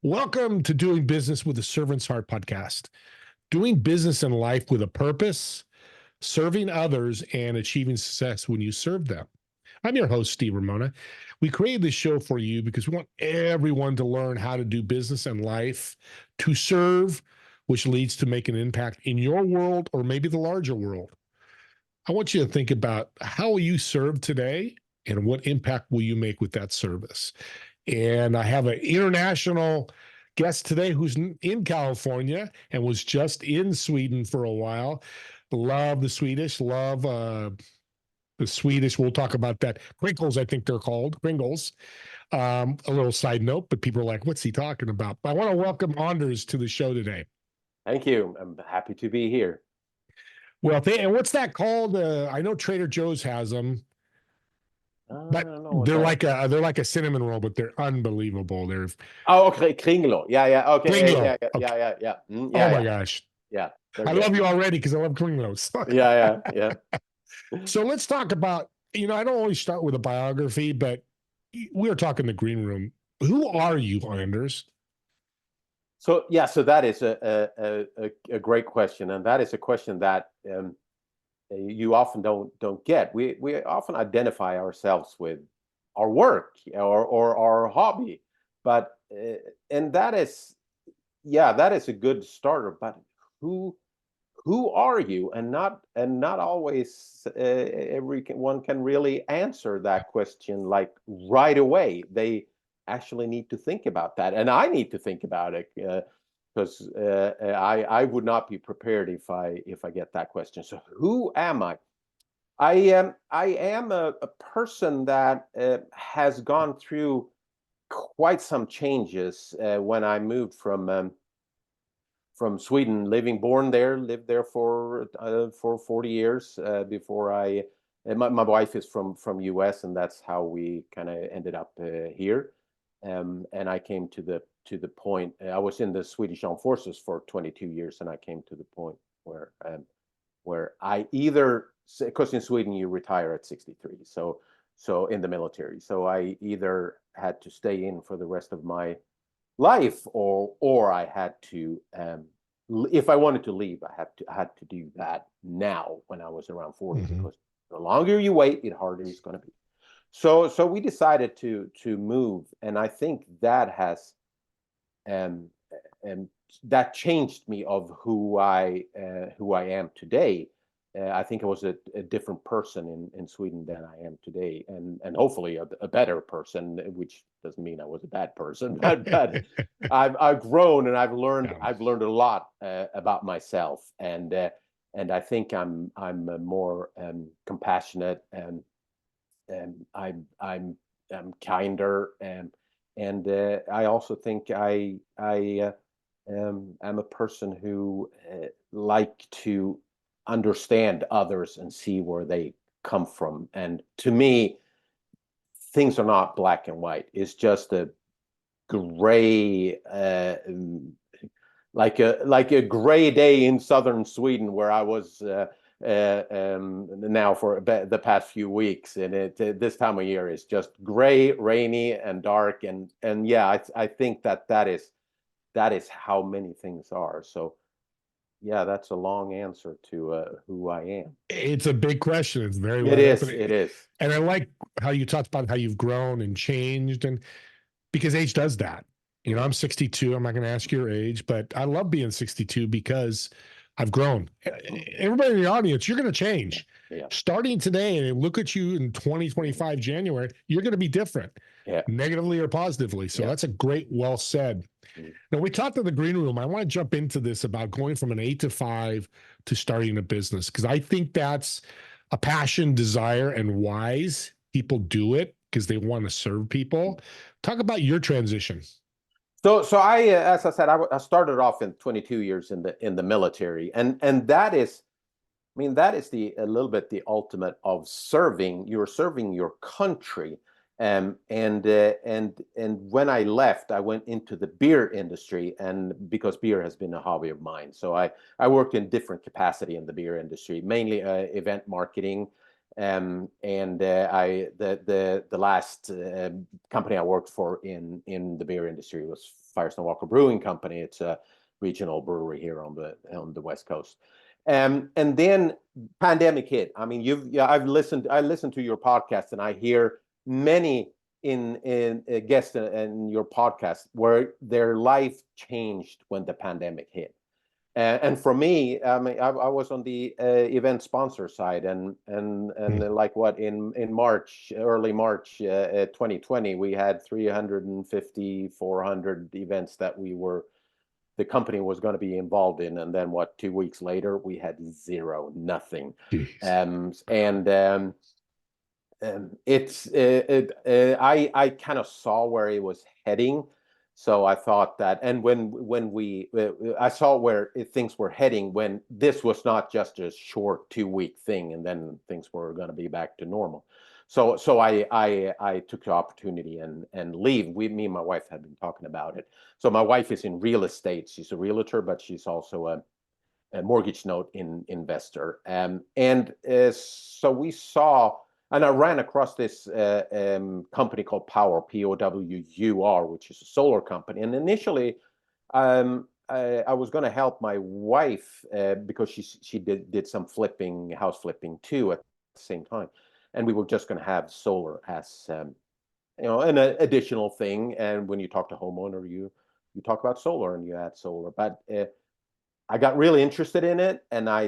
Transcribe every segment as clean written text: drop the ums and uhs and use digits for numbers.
Welcome to Doing Business with a Servant's Heart podcast. Doing business in life with a purpose, serving others, and achieving success when you serve them. I'm your host, Steve Ramona. We created this show for you because we want everyone to learn how to do business and life, to serve, which leads to make an impact in your world or maybe the larger world. I want you to think about how will you serve today and what impact will you make with that service. And I have an international guest today who's in California and was just in Sweden for a while. Love the Swedish, love the Swedish. We'll talk about that. Crinkles, I think they're called. Kringles. A little side note, but people are like, what's he talking about? But I want to welcome Anders to the show today. Thank you. I'm happy to be here. Well, and what's that called? I know Trader Joe's has them. But they're like a cinnamon roll, but they're unbelievable. They're okay, kringlo. Yeah. Okay. Kringlo. Yeah. Okay. Yeah. Oh my gosh. Yeah. I love you already because I love kringlos. Yeah. So let's talk about, I don't always start with a biography, but we were talking the green room. Who are you, Anders? So that is a great question, and that is a question that you often don't get. We often identify ourselves with our work or our hobby, but and that is a good starter. But who are you? And not always everyone can really answer that question like right away. They actually need to think about that, and I need to think about it. Because I would not be prepared if I get that question. So who am I? I am a person that has gone through quite some changes when I moved from Sweden, lived there for 40 years before my wife is from US, and that's how we kind of ended up here. And I came to the point. I was in the Swedish Armed Forces for 22 years, and I came to the point where I either, because in Sweden you retire at 63, so in the military, so I either had to stay in for the rest of my life, or I had to, if I wanted to leave, I had to do that now when I was around 40, because the longer you wait, the harder it's going to be. So we decided to move, and I think that has that changed me of who I am today. I think I was a different person in Sweden than I am today, and hopefully a better person, which doesn't mean I was a bad person, but I've grown and I've learned a lot about myself, and I think I'm more compassionate, and I'm kinder, and I also think I am a person who like to understand others and see where they come from. And to me, things are not black and white. It's just a gray, like a gray day in southern Sweden where I was now for the past few weeks, and this time of year is just gray, rainy, and dark, and yeah, I think that is how many things are. So yeah, that's a long answer to who I am. It's a big question. It's very it is, and I like how you talked about how you've grown and changed, and because age does that. I'm 62. I'm not going to ask your age, but I love being 62 because I've grown. Everybody in the audience, you're going to change. Yeah. Starting today, and look at you in 2025 January, you're going to be different, negatively or positively. So that's a great, well said. Now, we talked in the green room. I want to jump into this about going from an 8 to 5 to starting a business, because I think that's a passion, desire, and wise. People do it because they want to serve people. Talk about your transition. So I, as I said, I started off in 22 years in the military, and that is, I mean, that is a little bit the ultimate of serving. You're serving your country, and when I left, I went into the beer industry, and because beer has been a hobby of mine, so I worked in different capacity in the beer industry, mainly event marketing, The last company I worked for in the beer industry was Firestone Walker Brewing Company. It's a regional brewery here on the West Coast. And then pandemic hit. I mean, I listened to your podcast, and I hear many in guests in your podcast where their life changed when the pandemic hit. And for me, I mean, I was on the event sponsor side, and like what in March, early March 2020, we had 350, 400 events that the company was going to be involved in, and then 2 weeks later we had zero, nothing. I kind of saw where it was heading. So I thought that, and I saw where things were heading when this was not just a short 2-week thing, and then things were going to be back to normal. So I took the opportunity and leave. Me and my wife had been talking about it. So my wife is in real estate. She's a realtor, but she's also a mortgage note investor. So we saw. And I ran across this company called Power, P-O-W-U-R, which is a solar company. And initially, I was going to help my wife because she did some house flipping too at the same time. And we were just going to have solar as an additional thing. And when you talk to homeowner, you talk about solar and you add solar. But I got really interested in it, and I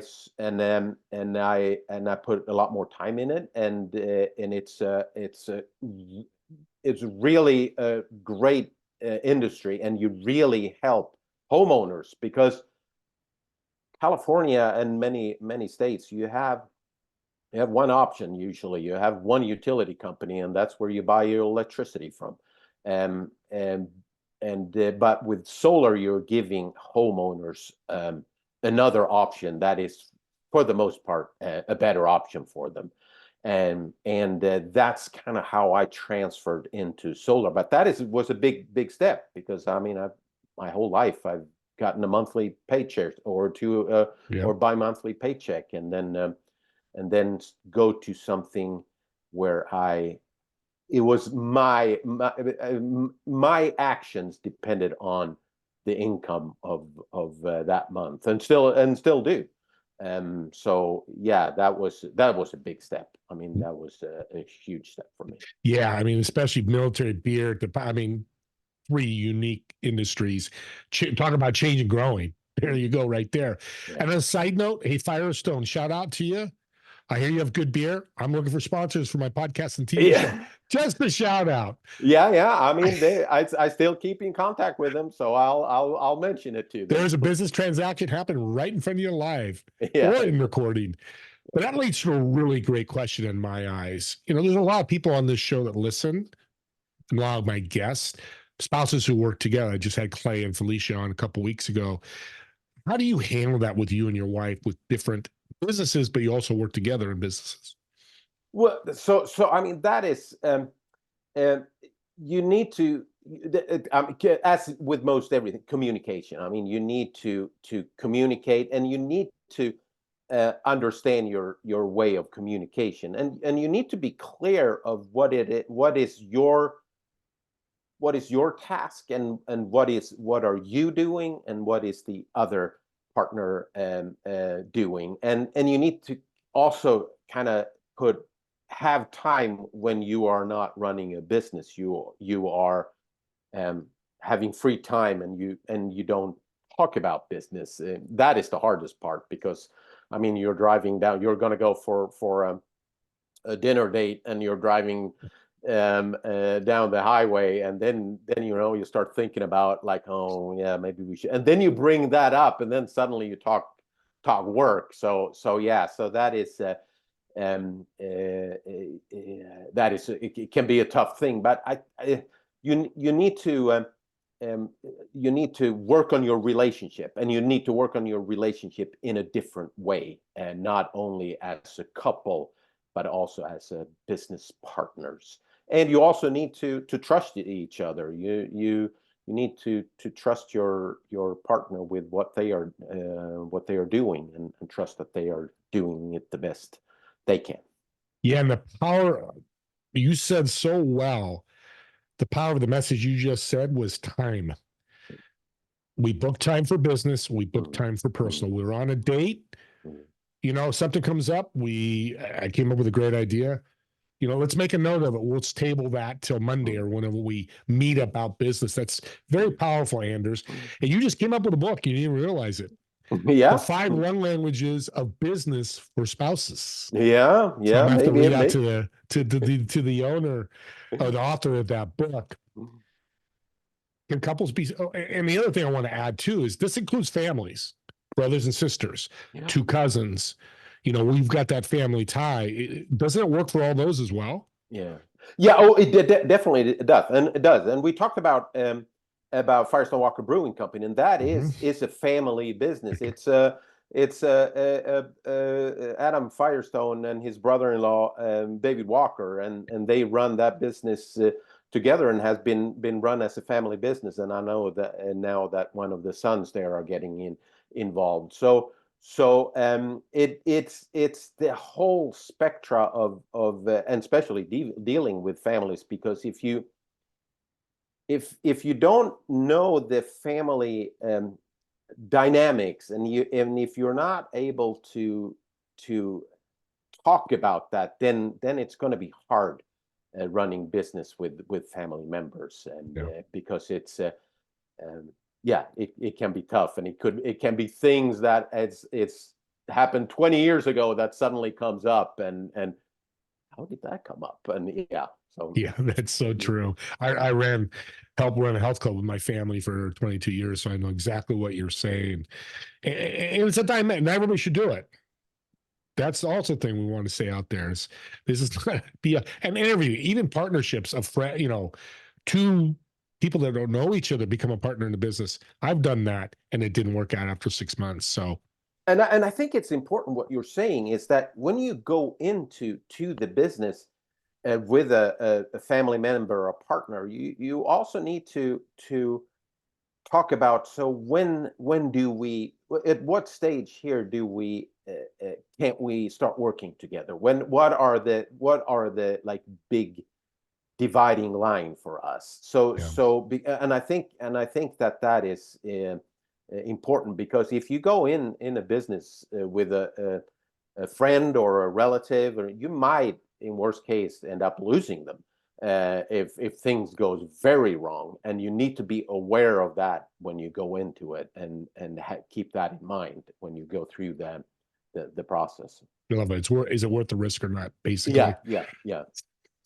put a lot more time in it, and it's really a great industry, and you really help homeowners because California and many states, you have one option. Usually you have one utility company, and that's where you buy your electricity from. But with solar, you're giving homeowners another option that is, for the most part, a better option for them. And that's kind of how I transferred into solar. But was a big step, because I mean, my whole life I've gotten a monthly paycheck or bi-monthly paycheck, and then go to something where it was my actions depended on the income of that month, and still do. So yeah, that was a big step. I mean, that was a huge step for me. Yeah, I mean, especially military beer. I mean, 3 unique industries. Talk about change and growing. There you go, right there. Yeah. And on a side note, hey, Firestone, shout out to you. I hear you have good beer. I'm looking for sponsors for my podcast and TV show. Just a shout out. Yeah. I mean, I still keep in contact with them, so I'll mention it to them. There's a business transaction happening right in front of you live or in recording. But that leads to a really great question in my eyes. There's a lot of people on this show that listen, and a lot of my guests, spouses who work together. I just had Clay and Felicia on a couple of weeks ago. How do you handle that with you and your wife with different businesses, but you also work together in businesses? Well, so I mean, that is you need to, as with most everything, communication. I mean, you need to communicate, and you need to understand your way of communication, and you need to be clear of what is your task, and what are you doing, and what is the other partner doing, and you need to also kind of have time when you are not running a business. You are having free time, and you don't talk about business. That is the hardest part, because I mean, you're driving down, you're going to go for a dinner date, and you're driving down the highway, and then you start thinking about, like, oh yeah, maybe we should, and then you bring that up, and then suddenly you talk work. So yeah, so that is it can be a tough thing, but you need to work on your relationship, and you need to work on your relationship in a different way, and not only as a couple, but also as business partners. And you also need to trust each other. You need to trust your partner with what they are doing, and trust that they are doing it the best they can. Yeah, and the power, you said so well, the power of the message you just said was time. We booked time for business, we booked Mm, time for mm, personal. We were on a date, mm, something comes up, I came up with a great idea. Let's make a note of it. Let's table that till Monday mm, or whenever we meet about business. That's very powerful, Anders. mm. And you just came up with a book. You didn't even realize it. The Yeah, 5 love languages of business for spouses. yeah, So I'm yeah. gonna have to Maybe, read out maybe. to the owner or the author of that book. Can couples be? Oh, and the other thing I want to add too is this includes families, brothers and sisters, Yeah. two cousins. We've got that family tie. Doesn't it work for all those as well? Yeah, yeah. Oh, definitely it does, and it does. And we talked about Firestone Walker Brewing Company, and that Mm-hmm. is a family business. It's Adam Firestone and his brother-in-law David Walker, and they run that business together, and has been run as a family business. And I know that, and now that one of the sons there are getting involved. So it's the whole spectra of and especially dealing with families, because if you don't know the family dynamics, and if you're not able to talk about that, then it's going to be hard running business with family members, and Yeah. because um, yeah, it can be tough, and it can be things that it's happened 20 years ago that suddenly comes up, and how did that come up? And yeah, so Yeah, that's so true. I helped run a health club with my family for 22 years, so I know exactly what you're saying. And it's a dynamic, and everybody should do it. That's also a thing we want to say out there is this is not be an interview, even partnerships of friend, two people that don't know each other become a partner in the business. I've done that and it didn't work out after 6 months. So and I think it's important what you're saying is that when you go into the business with a family member or a partner, you also need to talk about, so when do we, at what stage here do we can't we start working together? What are the like big dividing line for us? yeah, And I think that is important, because if you go in a business with a friend or a relative, or you might, in worst case, end up losing them if things goes very wrong, and you need to be aware of that when you go into it, and keep that in mind when you go through the process. I love it. Is it worth the risk or not? Yeah, Basically, yeah, yeah.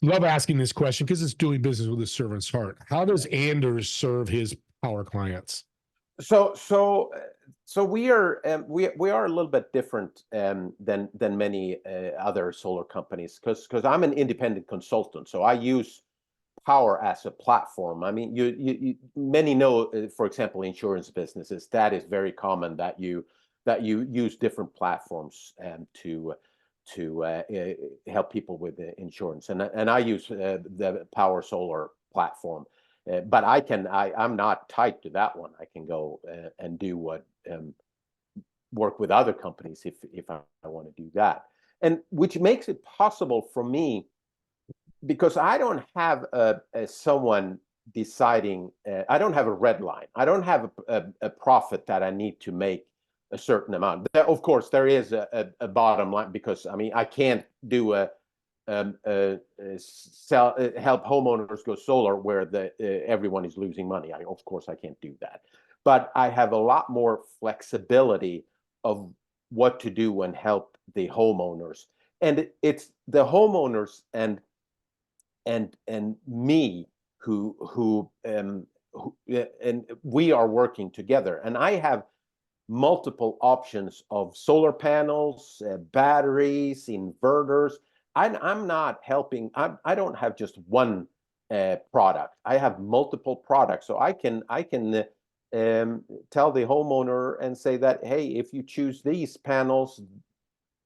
love asking this question because it's doing business with a servant's heart. How does Yeah. Anders serve his power clients? So we are a little bit different than many other solar companies, because I'm an independent consultant, so I use power as a platform. I mean, many know, for example, insurance businesses, that is very common, that you use different platforms to help people with insurance, and I use the Power Solar platform. But I'm not tied to that one. I can go and do what work with other companies if I want to do that, and which makes it possible for me, because I don't have someone deciding. I don't have a red line. I don't have a profit that I need to make a certain amount. Of course, there is a bottom line, because I mean I can't do sell help homeowners go solar where everyone is losing money. Of course I can't do that, but I have a lot more flexibility of what to do and help the homeowners, and it's the homeowners and me who and we are working together, and I have multiple options of solar panels, batteries, inverters. I'm not helping. I don't have just one product. I have multiple products, so I can tell the homeowner and say that, hey, if you choose these panels,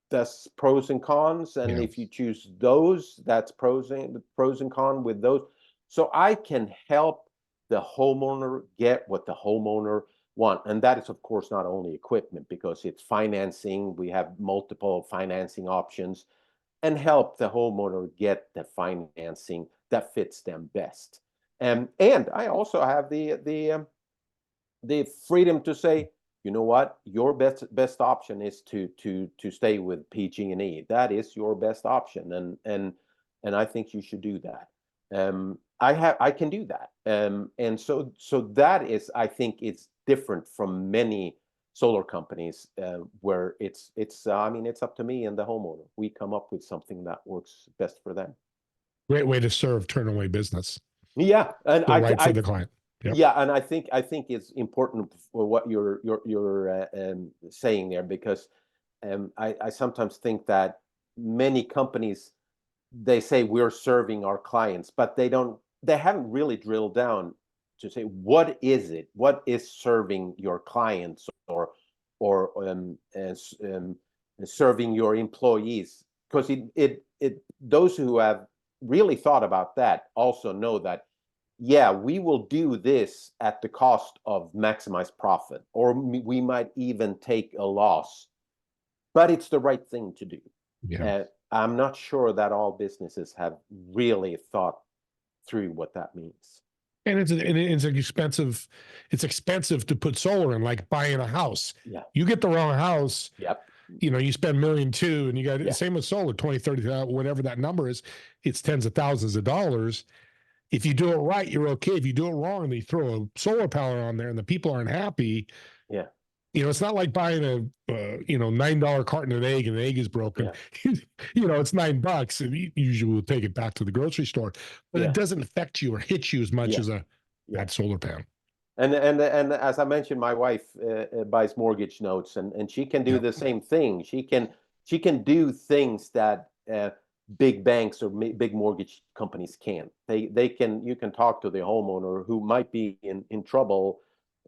that's pros and cons, and Yeah. if you choose those, that's pros and cons with those. So I can help the homeowner get what the homeowner want, and that is of course not only equipment, because it's financing. We have multiple financing options, and help the homeowner get the financing that fits them best. And I also have the freedom to say, you know what, your best option is to stay with PG&E. That is your best option, and I think you should do that. I can do that, and so that is, I think it's different from many solar companies where it's I mean, it's up to me and the homeowner. We come up with something that works best for them. Great way to serve turn away business. Yeah, and Still right for the client. Yep. Yeah, and I think it's important for what you're saying there, because I sometimes think that many companies, they say we're serving our clients, but they haven't really drilled down to say, what is it? What is serving your clients, or serving your employees? Because those who have really thought about that also know that, yeah, we will do this at the cost of maximized profit, or we might even take a loss, but it's the right thing to do. Yeah. I'm not sure that all businesses have really thought through what that means. And it's expensive. It's expensive to put solar in, like buying a house. Yeah. You get the wrong house. Yep. You spend $1.2 million, and you got same with solar, 20, 30, whatever that number is. It's tens of thousands of dollars. If you do it right, you're okay. If you do it wrong and you throw a solar panel on there and the people aren't happy, yeah, it's not like buying a $9 carton of egg and the egg is broken. Yeah. It's $9, and you usually will take it back to the grocery store, but it doesn't affect you or hit you as much as a bad solar panel. And as I mentioned, my wife buys mortgage notes, and she can do the same thing. She can do things that big banks or big mortgage companies can't. You can talk to the homeowner who might be in trouble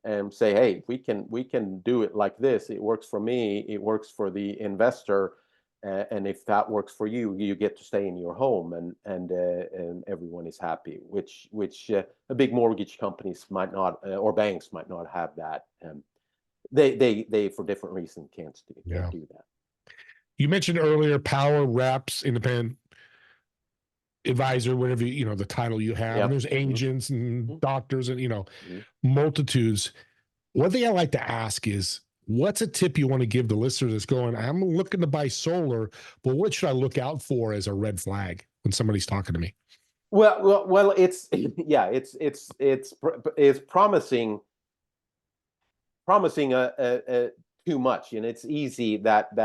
and say, hey, we can do it like this. It works for me. It works for the investor. And if that works for you, you get to stay in your home, and everyone is happy. Which a big mortgage companies might not, or banks might not have that. They for different reasons can't do that. You mentioned earlier power reps, independent advisor, whatever the title you have. And there's agents and doctors and multitudes. One thing I like to ask is, what's a tip you want to give the listeners that's going, I'm looking to buy solar, but what should I look out for as a red flag when somebody's talking to me? Well, it's it's promising too much, and it's easy that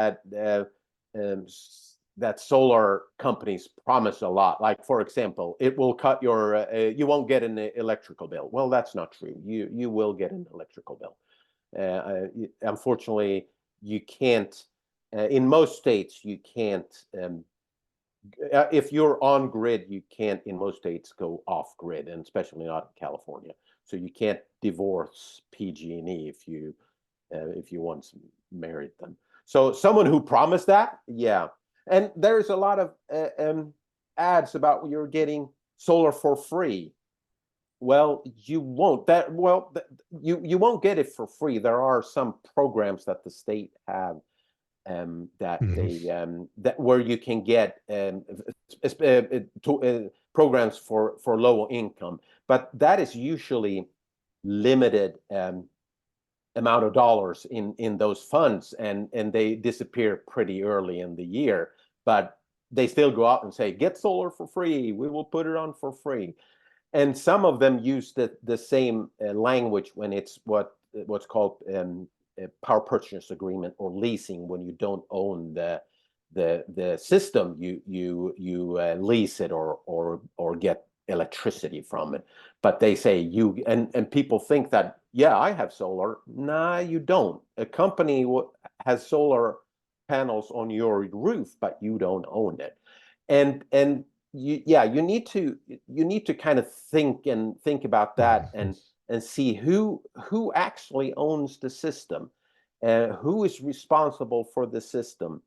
solar companies promise a lot. Like, for example, it will cut your you won't get an electrical bill. Well, that's not true. You will get an electrical bill. Unfortunately, you can't. In most states, you can't. If you're on grid, you can't in most states go off grid, and especially not in California. So you can't divorce PG&E if you once married them. So someone who promised that, yeah. And there's a lot of ads about you're getting solar for free. Well, you won't. You won't get it for free. There are some programs that the state have that where you can get programs for low income, but that is usually limited amount of dollars in those funds, and they disappear pretty early in the year. But they still go out and say, get solar for free. We will put it on for free. And some of them use the same language when it's what's called a power purchase agreement or leasing, when you don't own the system, you lease it or get electricity from it. But they say and people think that, yeah, I have solar. Nah, you don't. A company has solar panels on your roof, but you don't own it. And you need to kind of think about that and see who actually owns the system, who is responsible for the system,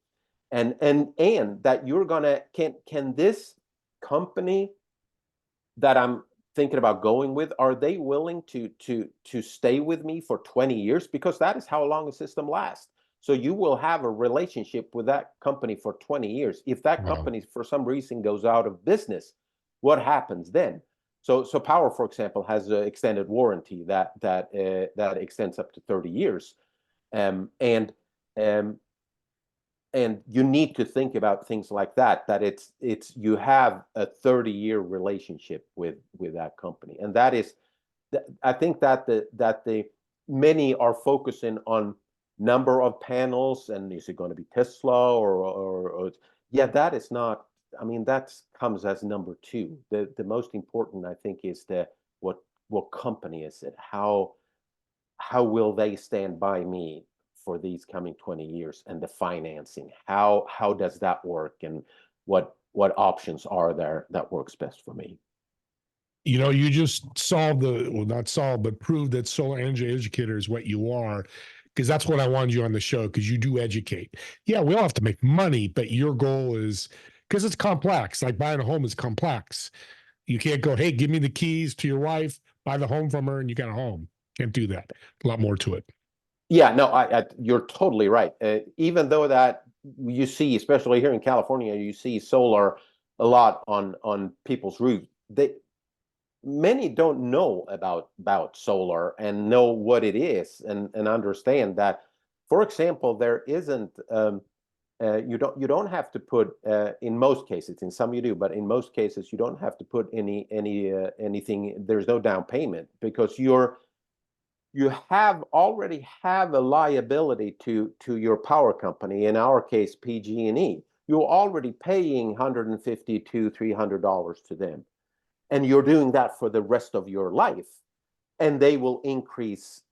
and that you're gonna can this company that I'm thinking about going with, are they willing to stay with me for 20 years? Because that is how long a system lasts. So you will have a relationship with that company for 20 years. If that Wow. company, for some reason, goes out of business, what happens then? So Power, for example, has an extended warranty that extends up to 30 years. Um, and um, and you need to think about things like that, that it's you have a 30-year relationship with that company. And that is, I think that the many are focusing on number of panels, and is it going to be Tesla or yeah, that is not, I mean, that comes as number two. The most important, I think, is what company is it? How will they stand by me for these coming 20 years, and the financing? How does that work, and what options are there that works best for me? You know, you just solved well, not solved, but proved that solar energy educator is what you are, because that's what I wanted you on the show, because you do educate. Yeah, we all have to make money, but your goal is, because it's complex, like buying a home is complex. You can't go, hey, give me the keys to your wife, buy the home from her, and you got a home. Can't do that. A lot more to it. Yeah, no, you're totally right. Even though that you see, especially here in California, you see solar a lot on people's roofs. Many don't know about solar and know what it is, and understand that. For example, there isn't you don't have to put, in most cases, in some you do, but in most cases you don't have to put anything. There's no down payment, because you already have a liability to your power company. In our case, PG&E. You're already paying $150 to $300 to them, and you're doing that for the rest of your life, and they will increase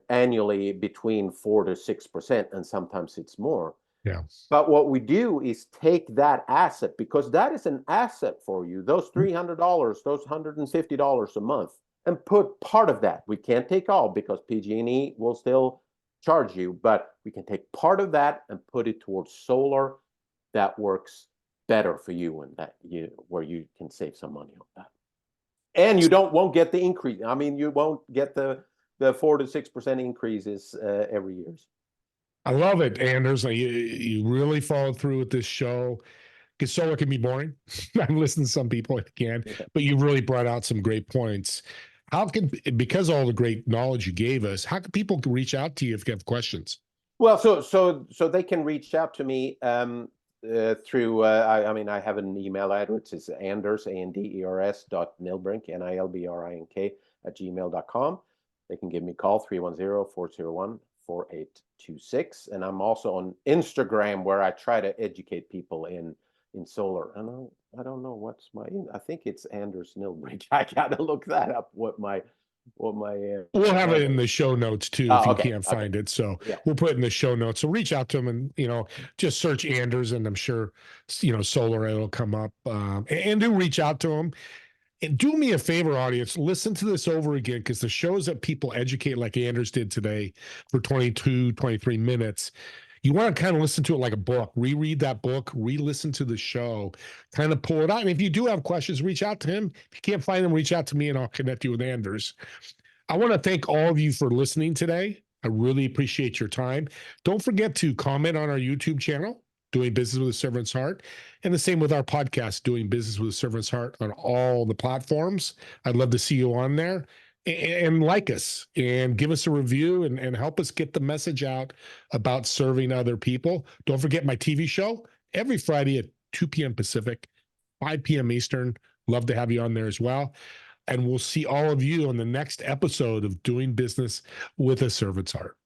annually between 4 to 6%, and sometimes it's more. Yeah. But what we do is take that asset, because that is an asset for you, those $300, those $150 a month, and put part of that. We can't take all, because PG&E will still charge you, but we can take part of that and put it towards solar that works better for you, and where you can save some money on that. And you won't get the increase. I mean, you won't get the 4 to 6% increases every year. I love it, Anders. You really followed through with this show, because solar can be boring. I've listened to some people, it can, but you really brought out some great points. Because all the great knowledge you gave us, how can people reach out to you if you have questions? Well, so they can reach out to me through, I mean, I have an email address. It's Anders, Anders.Nilbrink, Nilbrink @gmail.com. They can give me a call, 310-401-4826. And I'm also on Instagram, where I try to educate people in solar. And I don't know what's I think it's Anders Nilbrink. I gotta look that up, what my we'll have it in the show notes too, if you can't find it. So yeah, we'll put it in the show notes. So reach out to them, and just search Anders, and I'm sure solar, it'll come up. And do reach out to them. And do me a favor, audience, listen to this over again, because the shows that people educate, like Anders did today for 22, 23 minutes, you want to kind of listen to it like a book, reread that book, re-listen to the show, kind of pull it out. And if you do have questions, reach out to him. If you can't find him, reach out to me, and I'll connect you with Anders. I want to thank all of you for listening today. I really appreciate your time. Don't forget to comment on our YouTube channel, Doing Business with a Servant's Heart, and the same with our podcast, Doing Business with a Servant's Heart, on all the platforms. I'd love to see you on there. And like us, and give us a review, and help us get the message out about serving other people. Don't forget my TV show every Friday at 2 p.m. Pacific, 5 p.m. Eastern. Love to have you on there as well. And we'll see all of you on the next episode of Doing Business with a Servant's Heart.